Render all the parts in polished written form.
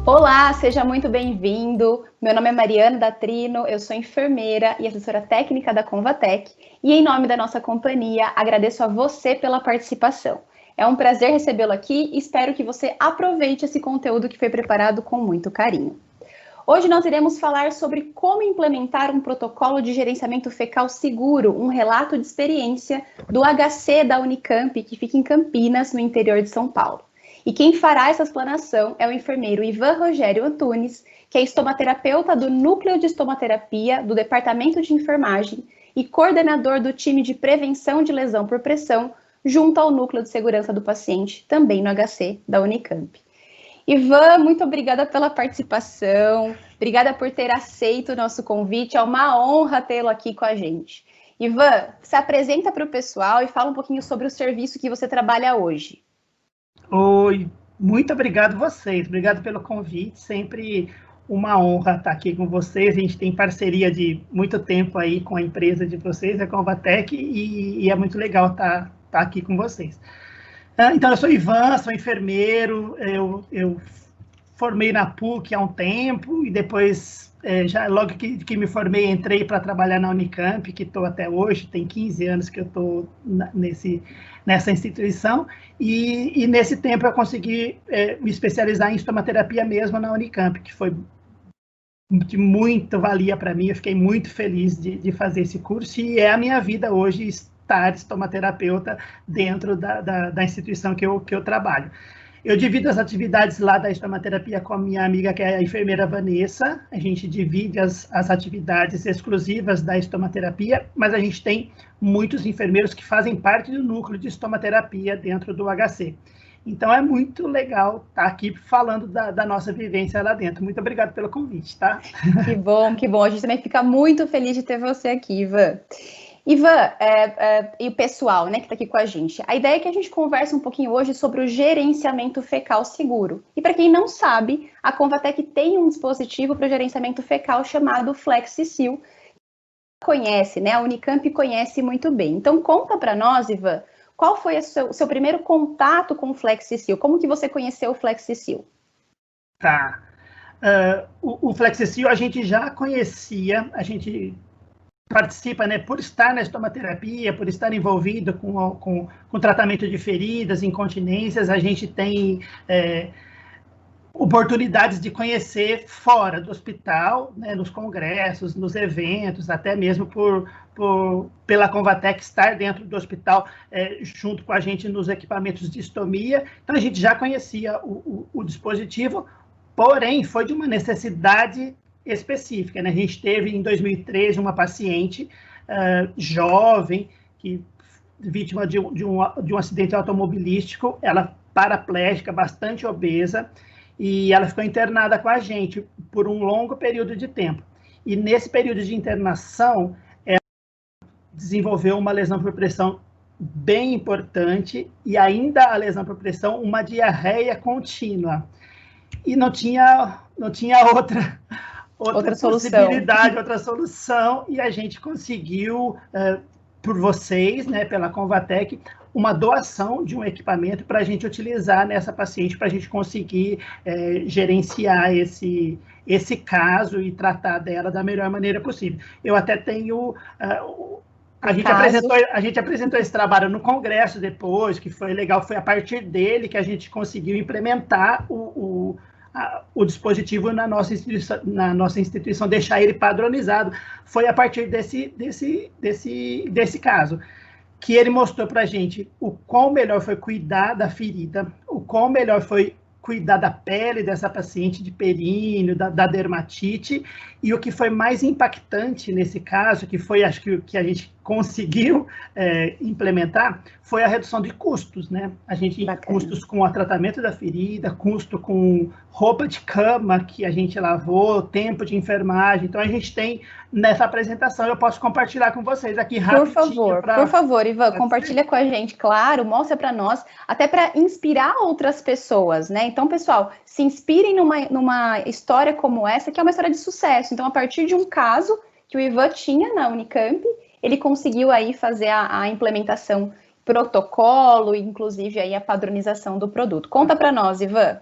Olá, seja muito bem-vindo. Meu nome é Mariana Datrino, eu sou enfermeira e assessora técnica da Convatec e, em nome da nossa companhia, agradeço a você pela participação. É um prazer recebê-lo aqui e espero que você aproveite esse conteúdo que foi preparado com muito carinho. Hoje nós iremos falar sobre como implementar um protocolo de gerenciamento fecal seguro, um relato de experiência do HC da Unicamp, que fica em Campinas, no interior de São Paulo. E quem fará essa explanação é o enfermeiro Ivan Rogério Antunes, que é estomaterapeuta do Núcleo de Estomaterapia do Departamento de Enfermagem e coordenador do time de prevenção de lesão por pressão, junto ao Núcleo de Segurança do Paciente, também no HC da Unicamp. Ivan, muito obrigada pela participação, obrigada por ter aceito o nosso convite, é uma honra tê-lo aqui com a gente. Ivan, se apresenta para o pessoal e fala um pouquinho sobre o serviço que você trabalha hoje. Oi, muito obrigado vocês, obrigado pelo convite, sempre uma honra estar aqui com vocês. A gente tem parceria de muito tempo aí com a empresa de vocês, a Convatec, e é muito legal estar aqui com vocês. Então, eu sou Ivan, sou enfermeiro, eu formei na PUC há um tempo, e depois, logo que me formei, entrei para trabalhar na Unicamp, que estou até hoje, tem 15 anos que eu estou nessa instituição, e nesse tempo eu consegui me especializar em estomaterapia mesmo na Unicamp, que foi de muito valia para mim, eu fiquei muito feliz de fazer esse curso, e é a minha vida hoje estar estomaterapeuta dentro da instituição que eu trabalho. Eu divido as atividades lá da estomaterapia com a minha amiga, que é a enfermeira Vanessa. A gente divide as atividades exclusivas da estomaterapia, mas a gente tem muitos enfermeiros que fazem parte do núcleo de estomaterapia dentro do HC. Então, é muito legal estar aqui falando da nossa vivência lá dentro. Muito obrigado pelo convite, tá? Que bom, que bom. A gente também fica muito feliz de ter você aqui, Ivan. Ivan, e o pessoal, né, que está aqui com a gente. A ideia é que a gente converse um pouquinho hoje sobre o gerenciamento fecal seguro. E para quem não sabe, a Convatec tem um dispositivo para o gerenciamento fecal chamado FlexiSeal. Conhece, né? A Unicamp conhece muito bem. Então, conta para nós, Ivan, qual foi o seu primeiro contato com o FlexiSeal? Como que você conheceu o FlexiSeal? Tá. O FlexiSeal a gente já conhecia, a gente participa, né, por estar na estomaterapia, por estar envolvido com tratamento de feridas, incontinências, a gente tem oportunidades de conhecer fora do hospital, né, nos congressos, nos eventos, até mesmo pela Convatec estar dentro do hospital, junto com a gente nos equipamentos de estomia. Então, a gente já conhecia o dispositivo, porém, foi de uma necessidade específica, né? A gente teve, em 2013, uma paciente jovem, vítima de um acidente automobilístico, ela paraplégica, bastante obesa, e ela ficou internada com a gente por um longo período de tempo. E nesse período de internação, ela desenvolveu uma lesão por pressão bem importante, e ainda a lesão por pressão, uma diarreia contínua. E não tinha outra possibilidade, outra solução, e a gente conseguiu, por vocês, né, pela Convatec, uma doação de um equipamento para a gente utilizar nessa paciente, para a gente conseguir gerenciar esse caso e tratar dela da melhor maneira possível. Eu até tenho... A gente apresentou esse trabalho no congresso depois, que foi legal, foi a partir dele que a gente conseguiu implementar o dispositivo na nossa instituição, deixar ele padronizado. Foi a partir desse caso que ele mostrou para a gente o quão melhor foi cuidar da ferida, o quão melhor foi cuidar da pele dessa paciente, de períneo, da dermatite, e o que foi mais impactante nesse caso, que foi, acho que a gente conseguiu implementar, foi a redução de custos, né? A gente, custos com o tratamento da ferida, custo com roupa de cama que a gente lavou, tempo de enfermagem. Então, a gente tem nessa apresentação, eu posso compartilhar com vocês aqui rapidinho. Por favor, Ivan, compartilha com a gente, claro, mostra para nós, até para inspirar outras pessoas, né? Então, pessoal, se inspirem numa história como essa, que é uma história de sucesso. Então, a partir de um caso que o Ivan tinha na Unicamp, ele conseguiu aí fazer a implementação, protocolo, inclusive aí a padronização do produto. Conta para nós, Ivan.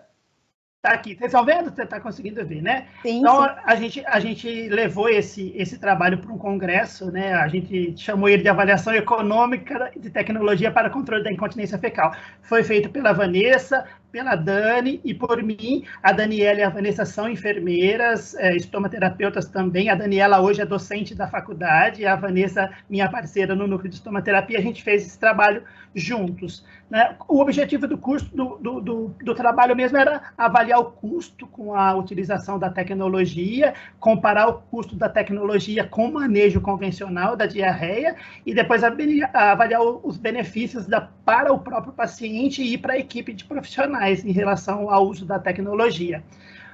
Tá aqui, vocês estão vendo? Você está conseguindo ver, né? Sim, Então, sim. a gente levou esse trabalho para um congresso, né? A gente chamou ele de Avaliação Econômica de Tecnologia para Controle da Incontinência Fecal. Foi feito pela Vanessa, pela Dani e por mim. A Daniela e a Vanessa são enfermeiras, estomaterapeutas também. A Daniela hoje é docente da faculdade, a Vanessa, minha parceira no núcleo de estomaterapia. A gente fez esse trabalho juntos, né? O objetivo do curso, do trabalho mesmo, era avaliar o custo com a utilização da tecnologia, comparar o custo da tecnologia com o manejo convencional da diarreia e depois avaliar os benefícios para o próprio paciente e para a equipe de profissionais em relação ao uso da tecnologia.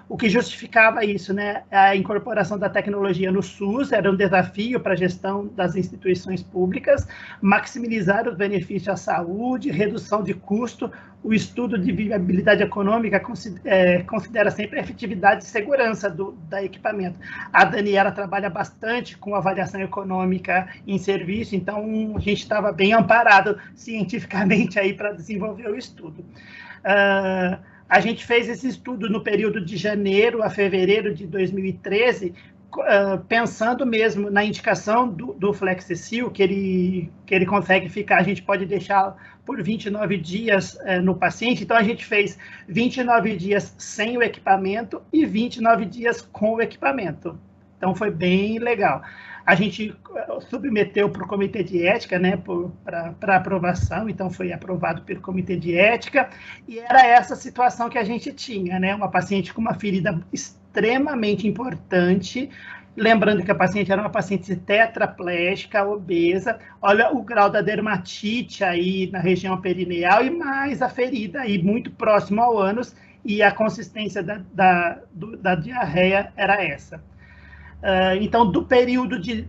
O que justificava isso, né? A incorporação da tecnologia no SUS era um desafio para a gestão das instituições públicas, maximizar os benefícios à saúde, redução de custo. O estudo de viabilidade econômica considera sempre a efetividade e segurança da equipamento. A Daniela trabalha bastante com avaliação econômica em serviço, então a gente estava bem amparado cientificamente aí para desenvolver o estudo. A gente fez esse estudo no período de janeiro a fevereiro de 2013, pensando mesmo na indicação do Flexicil, que ele consegue ficar, a gente pode deixar por 29 dias no paciente. Então, a gente fez 29 dias sem o equipamento e 29 dias com o equipamento. Então, foi bem legal. A gente submeteu para o comitê de ética, né, para aprovação, então foi aprovado pelo comitê de ética, e era essa situação que a gente tinha, né, uma paciente com uma ferida extremamente importante, lembrando que a paciente era uma paciente tetraplégica, obesa, olha o grau da dermatite aí na região perineal e mais a ferida aí muito próximo ao ânus, e a consistência da diarreia era essa. Então, do período de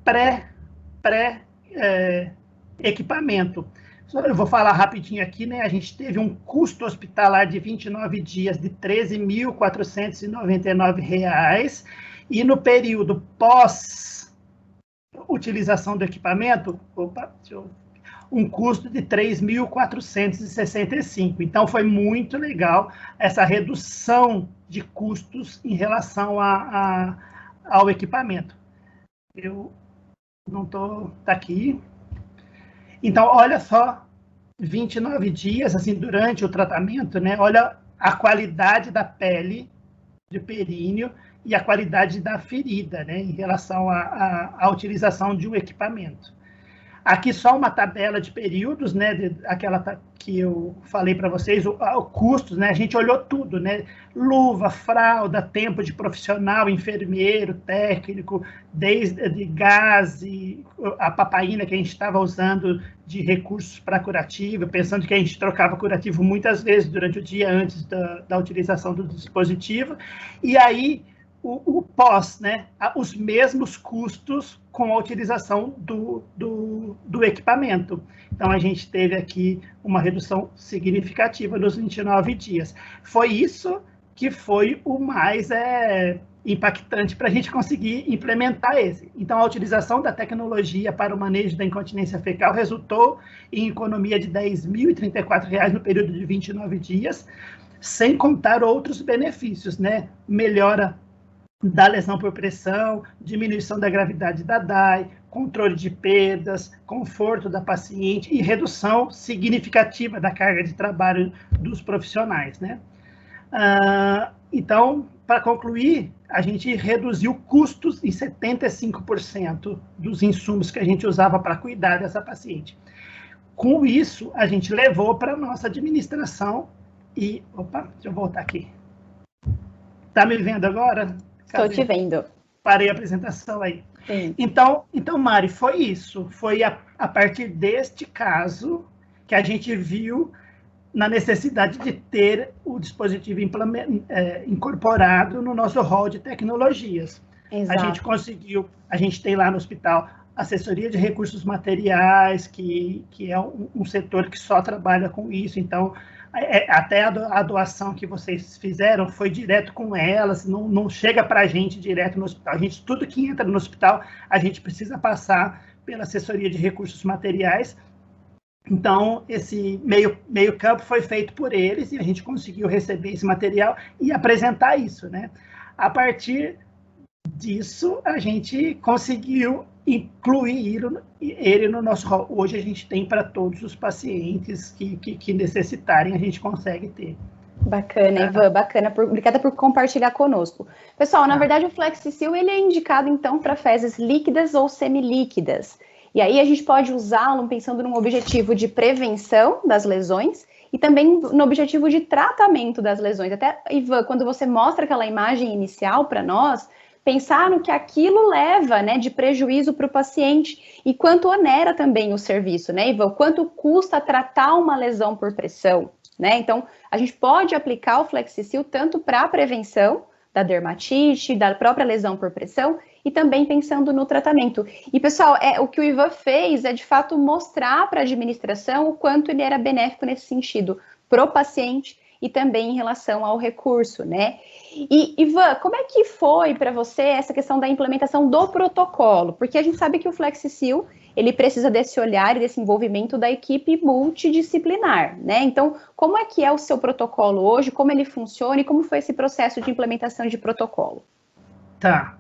pré-equipamento, eu vou falar rapidinho aqui, né? A gente teve um custo hospitalar de 29 dias de R$ 13.499, e no período pós-utilização do equipamento, um custo de 3.465. Então, foi muito legal essa redução de custos em relação ao equipamento. Eu não estou... Está aqui. Então, olha só, 29 dias, assim, durante o tratamento, né? Olha a qualidade da pele de períneo e a qualidade da ferida, né? Em relação à utilização de um equipamento. Aqui só uma tabela de períodos, né, aquela que eu falei para vocês, o custos, né, a gente olhou tudo, né, luva, fralda, tempo de profissional, enfermeiro, técnico, desde de gás, e a papaina que a gente estava usando de recursos para curativo, pensando que a gente trocava curativo muitas vezes durante o dia antes da utilização do dispositivo, e aí o pós, né, os mesmos custos com a utilização do equipamento. Então, a gente teve aqui uma redução significativa nos 29 dias. Foi isso que foi o mais impactante para a gente conseguir implementar esse. Então, a utilização da tecnologia para o manejo da incontinência fecal resultou em economia de R$ 10.034 no período de 29 dias, sem contar outros benefícios, né? Melhora da lesão por pressão, diminuição da gravidade da DAI, controle de perdas, conforto da paciente e redução significativa da carga de trabalho dos profissionais, né? Então, para concluir, a gente reduziu custos em 75% dos insumos que a gente usava para cuidar dessa paciente. Com isso, a gente levou para a nossa administração e... Opa, deixa eu voltar aqui. Está me vendo agora? Estou te vendo. Parei a apresentação aí. Sim. Então, Mari, foi isso. Foi a partir deste caso que a gente viu na necessidade de ter o dispositivo incorporado no nosso hall de tecnologias. Exato. A gente conseguiu, a gente tem lá no hospital assessoria de recursos materiais, que é um setor que só trabalha com isso, então... Até a doação que vocês fizeram foi direto com elas, não chega para a gente direto no hospital. Tudo que entra no hospital, a gente precisa passar pela assessoria de recursos materiais. Então, esse meio campo foi feito por eles e a gente conseguiu receber esse material e apresentar isso, né? A partir disso, a gente conseguiu incluir ele no nosso rol. Hoje a gente tem para todos os pacientes que necessitarem, a gente consegue ter. Bacana, Ivan, bacana. Obrigada por compartilhar conosco. Pessoal, na verdade, o Flexicil ele é indicado, então, para fezes líquidas ou semilíquidas. E aí a gente pode usá-lo pensando num objetivo de prevenção das lesões e também no objetivo de tratamento das lesões. Até, Ivan, quando você mostra aquela imagem inicial para nós, pensar no que aquilo leva, né, de prejuízo para o paciente e quanto onera também o serviço, né, Ivan? Quanto custa tratar uma lesão por pressão, né? Então, a gente pode aplicar o Flexicil tanto para a prevenção da dermatite, da própria lesão por pressão, e também pensando no tratamento. E, pessoal, o que o Ivan fez é, de fato, mostrar para a administração o quanto ele era benéfico nesse sentido, para o paciente e também em relação ao recurso, né? E, Ivan, como é que foi para você essa questão da implementação do protocolo? Porque a gente sabe que o Flexicil, ele precisa desse olhar e desse envolvimento da equipe multidisciplinar, né? Então, como é que é o seu protocolo hoje, como ele funciona e como foi esse processo de implementação de protocolo? Tá.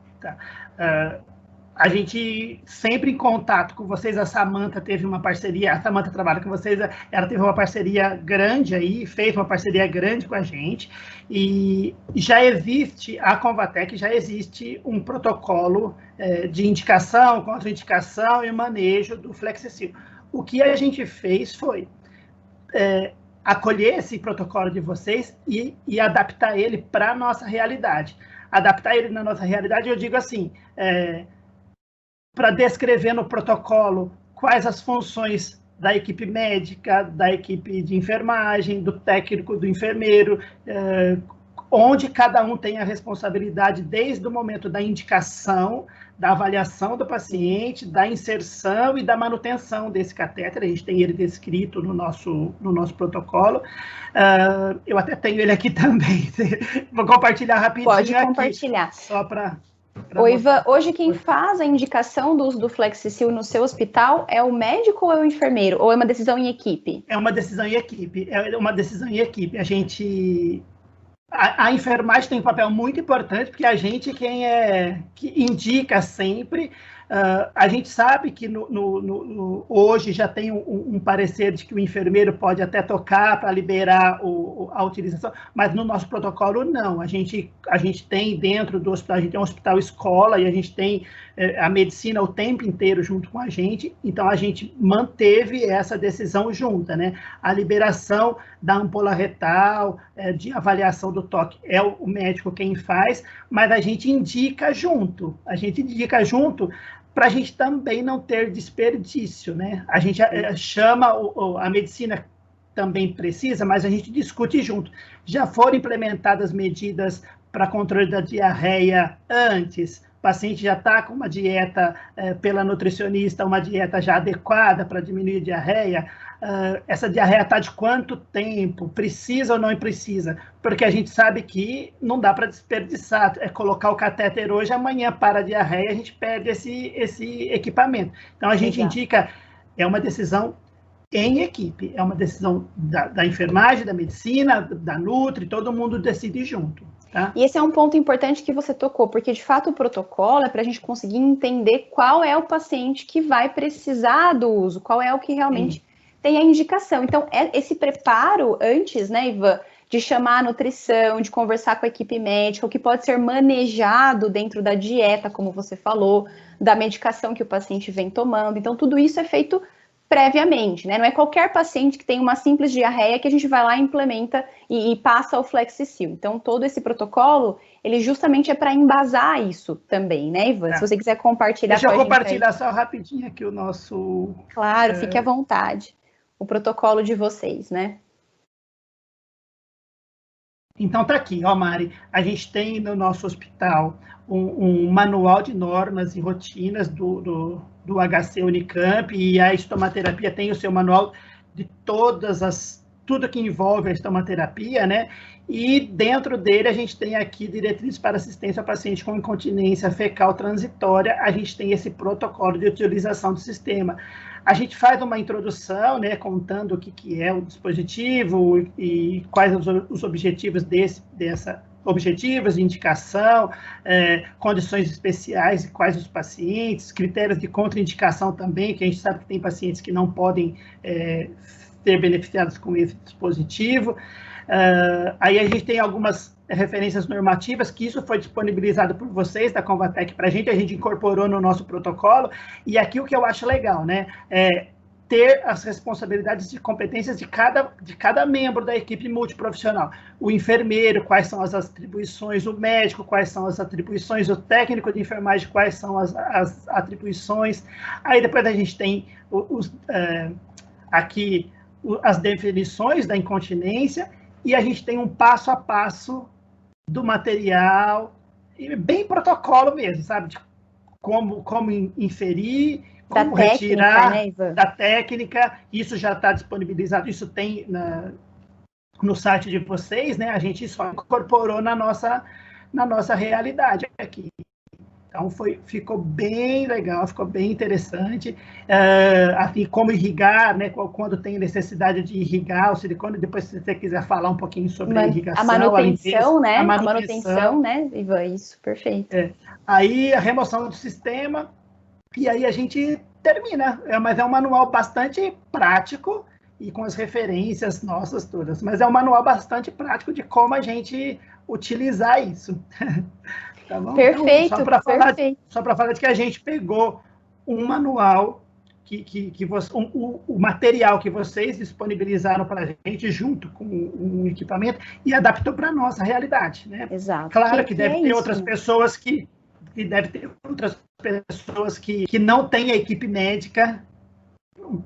A gente sempre em contato com vocês, a Samantha teve uma parceria, a Samantha trabalha com vocês, ela teve uma parceria grande aí, fez uma parceria grande com a gente, e já existe, a Convatec já existe um protocolo de indicação, contraindicação e manejo do Flexicil. O que a gente fez foi acolher esse protocolo de vocês e adaptar ele para a nossa realidade. Adaptar ele na nossa realidade, eu digo assim, para descrever no protocolo quais as funções da equipe médica, da equipe de enfermagem, do técnico, do enfermeiro, onde cada um tem a responsabilidade desde o momento da indicação, da avaliação do paciente, da inserção e da manutenção desse catéter. A gente tem ele descrito no nosso protocolo. Eu até tenho ele aqui também. Vou compartilhar rapidinho. Pode compartilhar. Aqui, só para... Ô, Ivan, hoje quem faz a indicação do uso do Flexicil no seu hospital é o médico ou é o enfermeiro? Ou é uma decisão em equipe? É uma decisão em equipe. A gente... A enfermagem tem um papel muito importante, porque a gente que indica sempre. A gente sabe que hoje já tem um parecer de que o enfermeiro pode até tocar para liberar a utilização, mas no nosso protocolo não. A gente tem dentro do hospital, a gente tem um hospital escola e a gente tem a medicina o tempo inteiro junto com a gente, então a gente manteve essa decisão junta, né? A liberação da ampola retal, de avaliação do toque, é o médico quem faz, mas a gente indica junto para a gente também não ter desperdício, né? A gente chama, a medicina também precisa, mas a gente discute junto. Já foram implementadas medidas para controle da diarreia antes, o paciente já está com uma dieta pela nutricionista, uma dieta já adequada para diminuir a diarreia. Essa diarreia está de quanto tempo? Precisa ou não precisa? Porque a gente sabe que não dá para desperdiçar. É colocar o catéter hoje, amanhã para a diarreia, a gente perde esse equipamento. Então, a gente indica, é uma decisão em equipe, é uma decisão da enfermagem, da medicina, da Nutri, todo mundo decide junto. Tá? E esse é um ponto importante que você tocou, porque de fato o protocolo é para a gente conseguir entender qual é o paciente que vai precisar do uso, qual é o que realmente tem a indicação. Então, esse preparo antes, né, Ivan, de chamar a nutrição, de conversar com a equipe médica, o que pode ser manejado dentro da dieta, como você falou, da medicação que o paciente vem tomando. Então, tudo isso é feito previamente, né? Não é qualquer paciente que tem uma simples diarreia que a gente vai lá e implementa e passa o Flexicil. Então, todo esse protocolo, ele justamente é para embasar isso também, né, Ivan? Se você quiser compartilhar com a gente. Deixa eu compartilhar só rapidinho aqui o nosso... Claro, fique à vontade. O protocolo de vocês, né? Então, tá aqui, ó, Mari, a gente tem no nosso hospital um manual de normas e rotinas do HC Unicamp, e a estomaterapia tem o seu manual de tudo que envolve a estomaterapia, né? E dentro dele a gente tem aqui diretrizes para assistência ao paciente com incontinência fecal transitória, a gente tem esse protocolo de utilização do sistema. A gente faz uma introdução, né, contando o que é o dispositivo e quais os objetivos objetivos de indicação, condições especiais e quais os pacientes, critérios de contraindicação também, que a gente sabe que tem pacientes que não podem ser beneficiados com esse dispositivo. Aí a gente tem algumas referências normativas, que isso foi disponibilizado por vocês, da Convatec, para a gente incorporou no nosso protocolo, e aqui o que eu acho legal, né, ter as responsabilidades e competências de cada membro da equipe multiprofissional. O enfermeiro, quais são as atribuições, o médico, quais são as atribuições, o técnico de enfermagem, quais são as atribuições. Aí depois a gente tem aqui as definições da incontinência, e a gente tem um passo a passo do material, bem protocolo mesmo, sabe? De como inferir, como retirar, né, Ivan? Da técnica. Isso já está disponibilizado, isso tem no site de vocês, né? A gente só incorporou na nossa realidade aqui. Então, ficou bem legal, ficou bem interessante. Assim, como irrigar, né? Quando tem necessidade de irrigar o silicone, depois, se você quiser falar um pouquinho sobre a irrigação, a manutenção, né? A manutenção, né, Ivan? Isso, perfeito. Aí, a remoção do sistema, e aí a gente termina. Mas é um manual bastante prático e com as referências nossas todas. Mas é um manual bastante prático de como a gente utilizar isso. Tá bom? Perfeito, então, só para falar de que a gente pegou um manual, o material que vocês disponibilizaram para a gente, junto com o equipamento, e adaptou para a nossa realidade, né? Exato. Claro que deve ter outras pessoas que não têm a equipe médica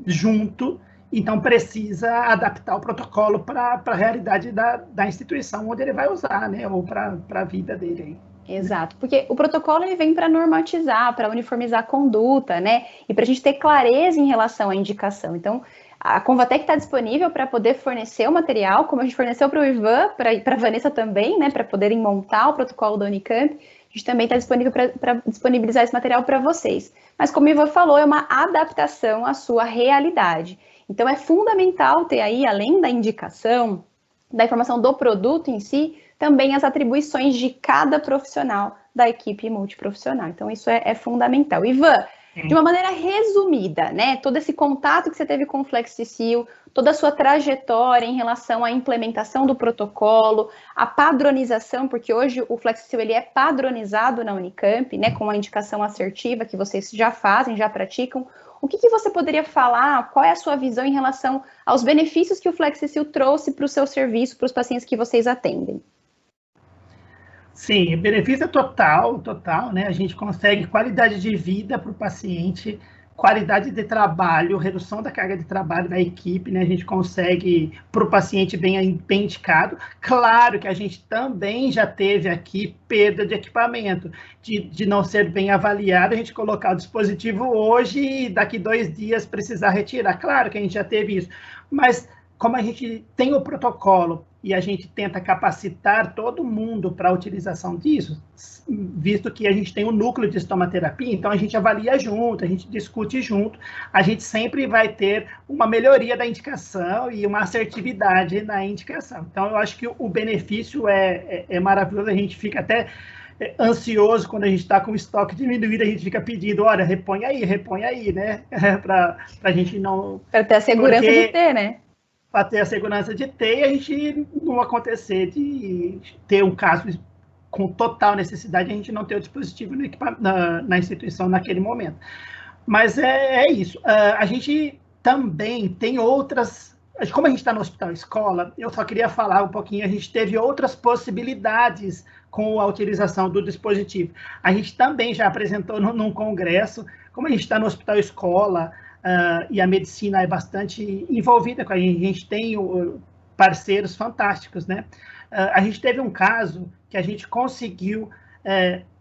junto, então precisa adaptar o protocolo para a realidade da instituição onde ele vai usar, né? Ou para a vida dele aí. Exato, porque o protocolo ele vem para normatizar, para uniformizar a conduta, né? E para a gente ter clareza em relação à indicação. Então, a Convatec está disponível para poder fornecer o material, como a gente forneceu para o Ivan, para a Vanessa também, né? Para poderem montar o protocolo da Unicamp. A gente também está disponível para disponibilizar esse material para vocês. Mas, como o Ivan falou, é uma adaptação à sua realidade. Então, é fundamental ter aí, além da indicação, da informação do produto em si, também as atribuições de cada profissional da equipe multiprofissional. Então, isso é fundamental. Ivan, de uma maneira resumida, né? Todo esse contato que você teve com o FlexiSeal, toda a sua trajetória em relação à implementação do protocolo, a padronização, porque hoje o FlexiSeal ele é padronizado na Unicamp, né? Com a indicação assertiva que vocês já fazem, já praticam. O que você poderia falar? Qual é a sua visão em relação aos benefícios que o FlexiSeal trouxe para o seu serviço, para os pacientes que vocês atendem? Sim, benefício total, né? A gente consegue qualidade de vida para o paciente, qualidade de trabalho, redução da carga de trabalho da equipe, né? A gente consegue para o paciente bem indicado. Claro que a gente também já teve aqui perda de equipamento, de não ser bem avaliado, a gente colocar o dispositivo hoje e daqui 2 dias precisar retirar. Claro que a gente já teve isso, mas como a gente tem o protocolo e a gente tenta capacitar todo mundo para a utilização disso, visto que a gente tem um núcleo de estomaterapia, então a gente avalia junto, a gente discute junto, a gente sempre vai ter uma melhoria da indicação e uma assertividade na indicação. Então, eu acho que o benefício é maravilhoso, a gente fica até ansioso quando a gente está com o estoque diminuído, a gente fica pedindo, olha, repõe aí, né? Para a gente não... Para ter a segurança de ter, né? Para ter a segurança de ter e a gente não acontecer de ter um caso com total necessidade, a gente não ter o dispositivo na instituição naquele momento. Mas é isso. A gente também tem outras... Como a gente está no hospital escola, eu só queria falar um pouquinho, a gente teve outras possibilidades com a utilização do dispositivo. A gente também já apresentou num congresso, como a gente está no hospital escola, e a medicina é bastante envolvida com a gente tem parceiros fantásticos, né? A gente teve um caso que a gente conseguiu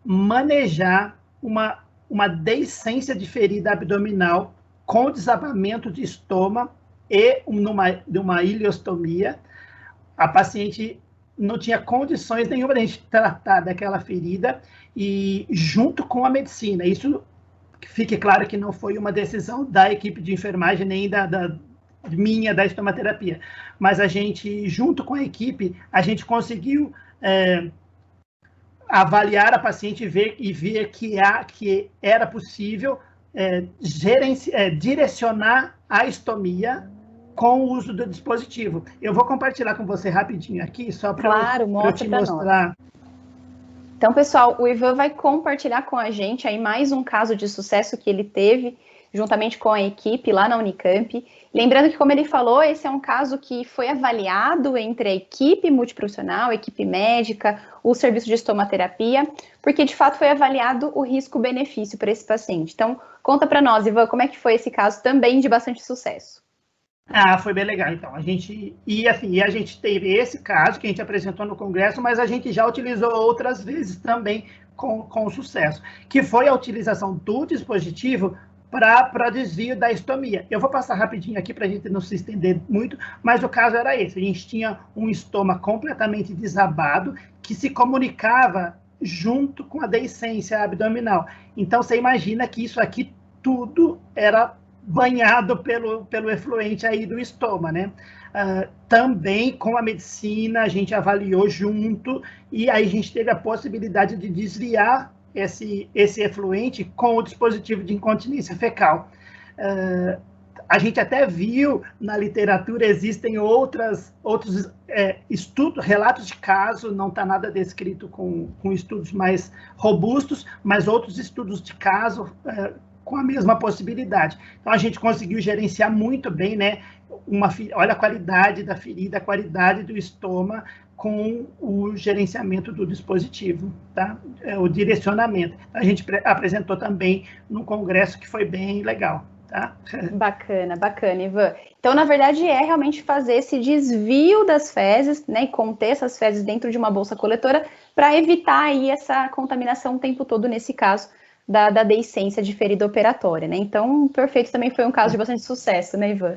manejar uma deiscência de ferida abdominal com desabamento de estômago e de uma ileostomia. A paciente não tinha condições nenhuma de a gente tratar daquela ferida e junto com a medicina. Isso fique claro que não foi uma decisão da equipe de enfermagem, nem da estomaterapia, mas a gente, junto com a equipe, a gente conseguiu avaliar a paciente e ver que era possível direcionar a estomia com o uso do dispositivo. Eu vou compartilhar com você rapidinho aqui, só para eu te mostrar. Então, pessoal, o Ivan vai compartilhar com a gente aí mais um caso de sucesso que ele teve, juntamente com a equipe lá na Unicamp. Lembrando que, como ele falou, esse é um caso que foi avaliado entre a equipe multiprofissional, a equipe médica, o serviço de estomaterapia, porque, de fato, foi avaliado o risco-benefício para esse paciente. Então, conta para nós, Ivan, como é que foi esse caso também de bastante sucesso. Foi bem legal, então. A gente teve esse caso que a gente apresentou no congresso, mas a gente já utilizou outras vezes também com sucesso, que foi a utilização do dispositivo para desvio da estomia. Eu vou passar rapidinho aqui para a gente não se estender muito, mas o caso era esse. A gente tinha um estômago completamente desabado que se comunicava junto com a deiscência abdominal. Então, você imagina que isso aqui tudo era banhado pelo efluente aí do estômago, né? Também com a medicina, a gente avaliou junto, e aí a gente teve a possibilidade de desviar esse efluente com o dispositivo de incontinência fecal. A gente até viu na literatura, existem outros estudos, relatos de caso, não está nada descrito com estudos mais robustos, mas outros estudos de caso com a mesma possibilidade. Então, a gente conseguiu gerenciar muito bem, né? Olha a qualidade da ferida, a qualidade do estômago com o gerenciamento do dispositivo, tá? O direcionamento. A gente apresentou também no congresso, que foi bem legal, tá? Bacana, Ivan. Então, na verdade, é realmente fazer esse desvio das fezes, né? E conter essas fezes dentro de uma bolsa coletora para evitar aí essa contaminação o tempo todo, nesse caso, da deiscência de ferida operatória, né? Então, perfeito, também foi um caso de bastante sucesso, né, Ivan?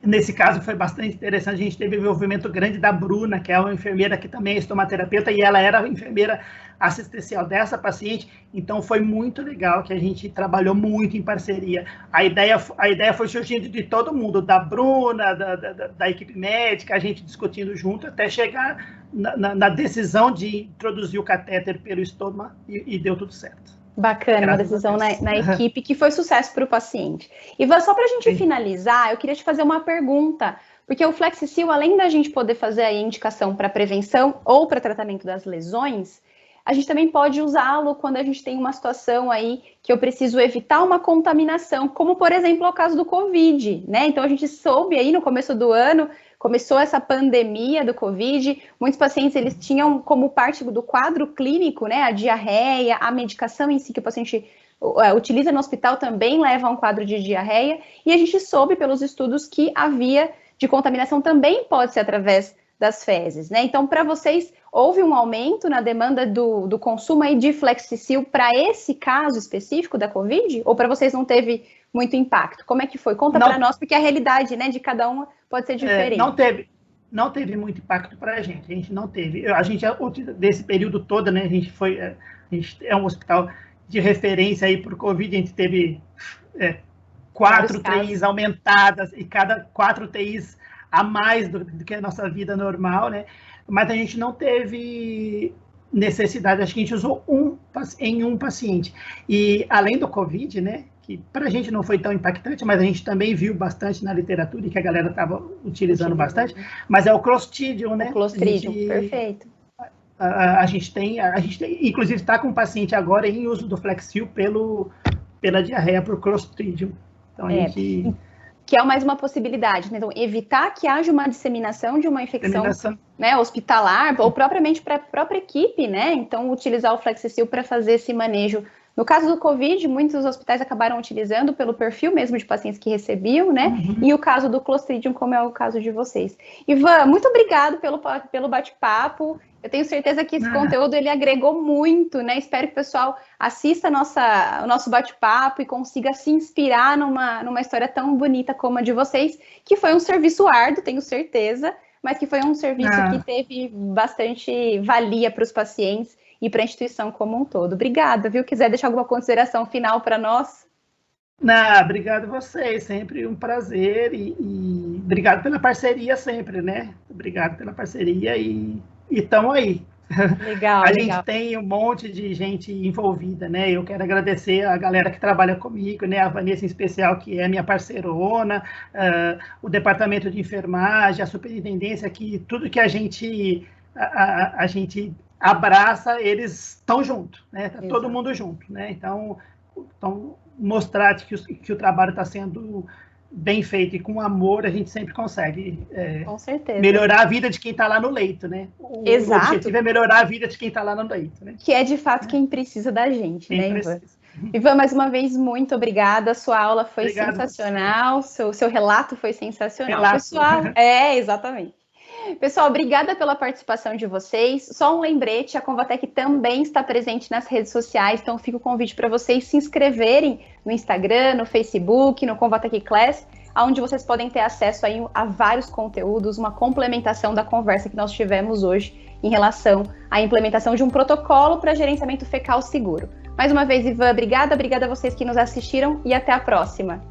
Nesse caso foi bastante interessante, a gente teve um envolvimento grande da Bruna, que é uma enfermeira que também é estomaterapeuta, e ela era enfermeira assistencial dessa paciente, então foi muito legal que a gente trabalhou muito em parceria. A ideia foi surgindo de todo mundo, da Bruna, da equipe médica, a gente discutindo junto, até chegar na decisão de introduzir o catéter pelo estômago, e deu tudo certo. Bacana, uma decisão na equipe que foi sucesso para o paciente. Ivan, só para a gente finalizar, eu queria te fazer uma pergunta, porque o Flexicil, além da gente poder fazer a indicação para prevenção ou para tratamento das lesões, a gente também pode usá-lo quando a gente tem uma situação aí que eu preciso evitar uma contaminação, como, por exemplo, é o caso do Covid, né? Então, a gente soube aí no começo do ano, começou essa pandemia do Covid, muitos pacientes, eles tinham como parte do quadro clínico, né, a diarreia, a medicação em si que o paciente utiliza no hospital também leva a um quadro de diarreia, e a gente soube pelos estudos que a via de contaminação também pode ser através das fezes, né? Então, para vocês, houve um aumento na demanda do consumo aí de Flexicil para esse caso específico da Covid? Ou para vocês não teve muito impacto? Como é que foi? Conta para nós, porque a realidade, né, de cada uma pode ser diferente. Não teve muito impacto para a gente não teve. A gente, desse período todo, né, a gente é um hospital de referência aí para o Covid, a gente teve 4 UTIs aumentadas, e cada 4 UTIs a mais do que a nossa vida normal, né? Mas a gente não teve necessidade, acho que a gente usou em um paciente. E além do Covid, né, que para a gente não foi tão impactante, mas a gente também viu bastante na literatura e que a galera estava utilizando bastante, mas é o Clostridium, né? O Clostridium, perfeito. A gente tem, inclusive está com um paciente agora em uso do Flexicil pela diarreia por Clostridium. Então a gente... Que é mais uma possibilidade, né? Então, evitar que haja uma disseminação de uma infecção, né, hospitalar, ou propriamente para a própria equipe, né? Então, utilizar o Flexicil para fazer esse manejo. No caso do Covid, muitos hospitais acabaram utilizando pelo perfil mesmo de pacientes que recebiam, né? Uhum. E o caso do Clostridium, como é o caso de vocês. Ivan, muito obrigado pelo bate-papo. Eu tenho certeza que esse conteúdo ele agregou muito, né? Espero que o pessoal assista o nosso bate-papo e consiga se inspirar numa história tão bonita como a de vocês, que foi um serviço árduo, tenho certeza, mas que foi um serviço que teve bastante valia para os pacientes e para a instituição como um todo. Obrigada, viu? Quiser deixar alguma consideração final para nós? Não, obrigado a vocês, sempre um prazer e obrigado pela parceria sempre, né? Obrigado pela parceria e estamos aí. Legal, A legal. gente tem um monte de gente envolvida, né? Eu quero agradecer a galera que trabalha comigo, né? A Vanessa em especial, que é minha parceirona, o departamento de enfermagem, a superintendência, que tudo que a gente abraça, eles estão juntos, né? Tá todo mundo junto, né? Então mostrar que o trabalho está sendo bem feito e com amor, a gente sempre consegue com certeza. melhorar a vida de quem está lá no leito, né? Exato. O objetivo é melhorar a vida de quem está lá no leito, né? Que é, de fato, quem precisa da gente, quem né, Ivan? Precisa. Ivan, mais uma vez, muito obrigada. Sua aula foi sensacional, seu relato foi sensacional. Pessoal, exatamente. Pessoal, obrigada pela participação de vocês. Só um lembrete, a Convatec também está presente nas redes sociais, então fica o convite para vocês se inscreverem no Instagram, no Facebook, no Convatec Class, onde vocês podem ter acesso aí a vários conteúdos, uma complementação da conversa que nós tivemos hoje em relação à implementação de um protocolo para gerenciamento fecal seguro. Mais uma vez, Ivan, obrigada a vocês que nos assistiram e até a próxima.